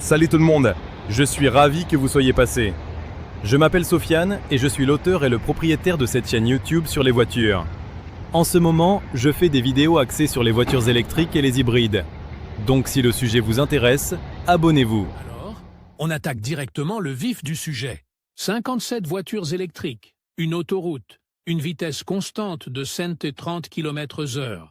Salut tout le monde, je suis ravi que vous soyez passé. Je m'appelle Sofiane et je suis l'auteur et le propriétaire de cette chaîne YouTube sur les voitures. En ce moment, je fais des vidéos axées sur les voitures électriques et les hybrides. Donc si le sujet vous intéresse, abonnez-vous. Alors, on attaque directement le vif du sujet. 57 voitures électriques, une autoroute, une vitesse constante de 130 km/h.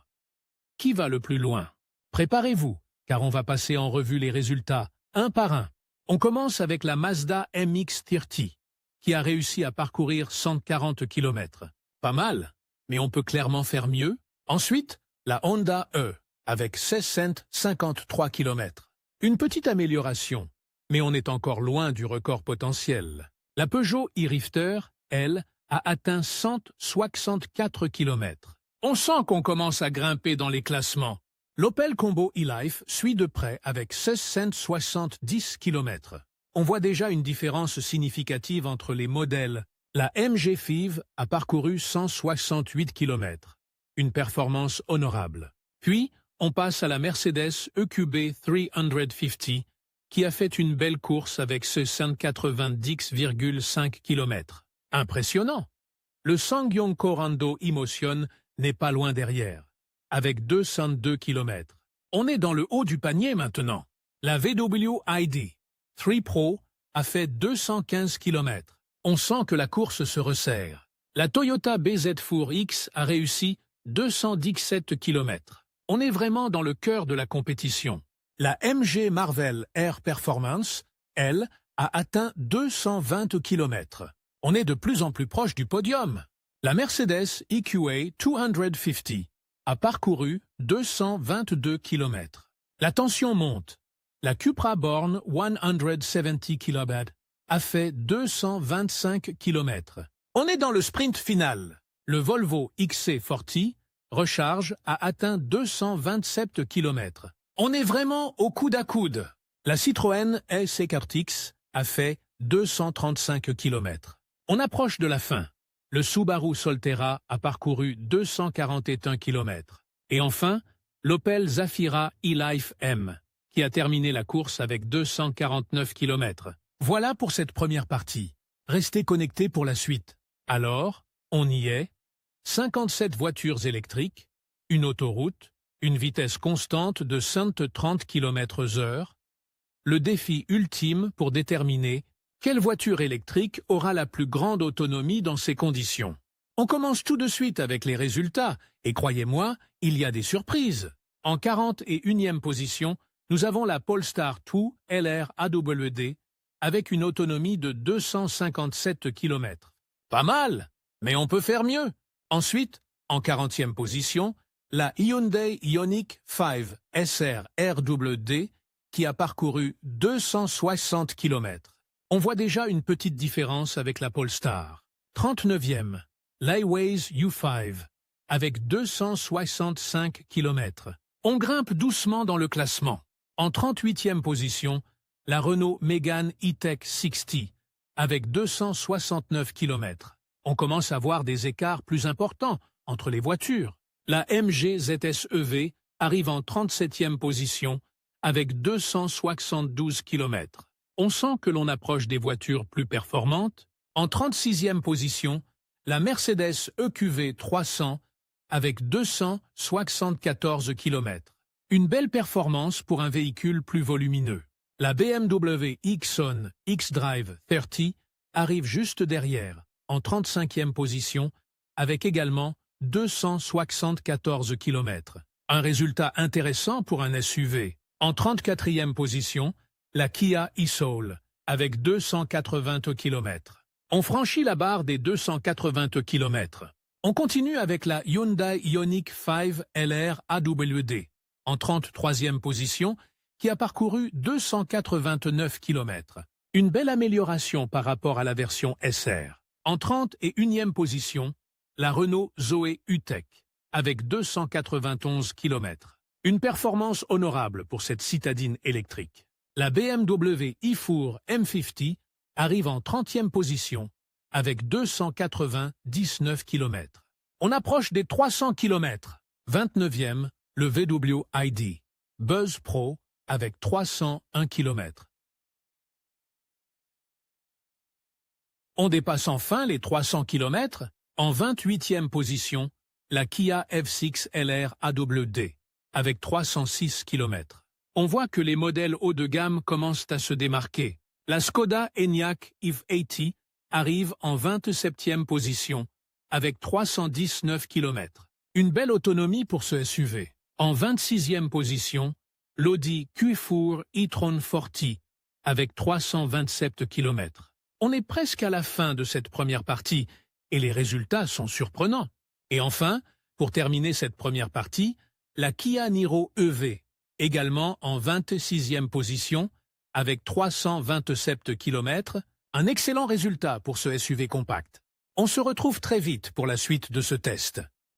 Qui va le plus loin? Préparez-vous, car on va passer en revue les résultats, un par un. On commence avec la Mazda MX-30, qui a réussi à parcourir 140 km. Pas mal, mais on peut clairement faire mieux. Ensuite, la Honda E, avec 1653 km. Une petite amélioration, mais on est encore loin du record potentiel. La Peugeot e-Rifter, elle, a atteint 164 km. On sent qu'on commence à grimper dans les classements. L'Opel Combo e-Life suit de près avec 1670 km. On voit déjà une différence significative entre les modèles. La MG FIV a parcouru 168 km. Une performance honorable. Puis, on passe à la Mercedes EQB 350, qui a fait une belle course avec ce 190,5 km. Impressionnant! Le SsangYong Korando Emotion n'est pas loin derrière, avec 202 km. On est dans le haut du panier maintenant. La VW ID 3 Pro a fait 215 km. On sent que la course se resserre. La Toyota BZ4X a réussi 217 km. On est vraiment dans le cœur de la compétition. La MG Marvel Air Performance, elle, a atteint 220 km. On est de plus en plus proche du podium. La Mercedes EQA 250 a parcouru 222 km. La tension monte. La Cupra Born 170 kW a fait 225 km. On est dans le sprint final. Le Volvo XC40 Recharge a atteint 227 km. On est vraiment au coude à coude. La Citroën SC4X a fait 235 km. On approche de la fin. Le Subaru Solterra a parcouru 241 km. Et enfin, l'Opel Zafira e-Life M, qui a terminé la course avec 249 km. Voilà pour cette première partie. Restez connectés pour la suite. Alors, on y est. 57 voitures électriques, une autoroute, une vitesse constante de 130 km/h. Le défi ultime pour déterminer quelle voiture électrique aura la plus grande autonomie dans ces conditions. On commence tout de suite avec les résultats, et croyez-moi, il y a des surprises. En 41e position, nous avons la Polestar 2 LR AWD avec une autonomie de 257 km. Pas mal, mais on peut faire mieux. Ensuite, en 40e position, la Hyundai Ioniq 5 SR RWD qui a parcouru 260 km. On voit déjà une petite différence avec la Polestar. 39e, l'Hiways U5 avec 265 km. On grimpe doucement dans le classement. En 38e position, la Renault Mégane E-Tech 60 avec 269 km. On commence à voir des écarts plus importants entre les voitures. La MG ZS EV arrive en 37e position avec 272 km. On sent que l'on approche des voitures plus performantes. En 36e position, la Mercedes EQV 300 avec 274 km. Une belle performance pour un véhicule plus volumineux. La BMW Xon X-Drive 30 arrive juste derrière, en 35e position, avec également 274 km. Un résultat intéressant pour un SUV. En 34e position, la Kia e-Soul, avec 280 km. On franchit la barre des 280 km. On continue avec la Hyundai Ioniq 5 LR AWD, en 33e position, qui a parcouru 289 km. Une belle amélioration par rapport à la version SR. En 31e position, la Renault Zoe U-Tech, avec 291 km. Une performance honorable pour cette citadine électrique. La BMW i4 M50 arrive en 30e position, avec 299 km. On approche des 300 km. 29e, le VW ID Buzz Pro avec 301 km. On dépasse enfin les 300 km, en 28e position, la Kia F6 LR AWD, avec 306 km. On voit que les modèles haut de gamme commencent à se démarquer. La Skoda Enyaq EV80 arrive en 27e position, avec 319 km. Une belle autonomie pour ce SUV. En 26e position, l'Audi Q4 e-tron 40, avec 327 km. On est presque à la fin de cette première partie, et les résultats sont surprenants. Et enfin, pour terminer cette première partie, la Kia Niro EV, également en 26e position, avec 327 km, un excellent résultat pour ce SUV compact. On se retrouve très vite pour la suite de ce test.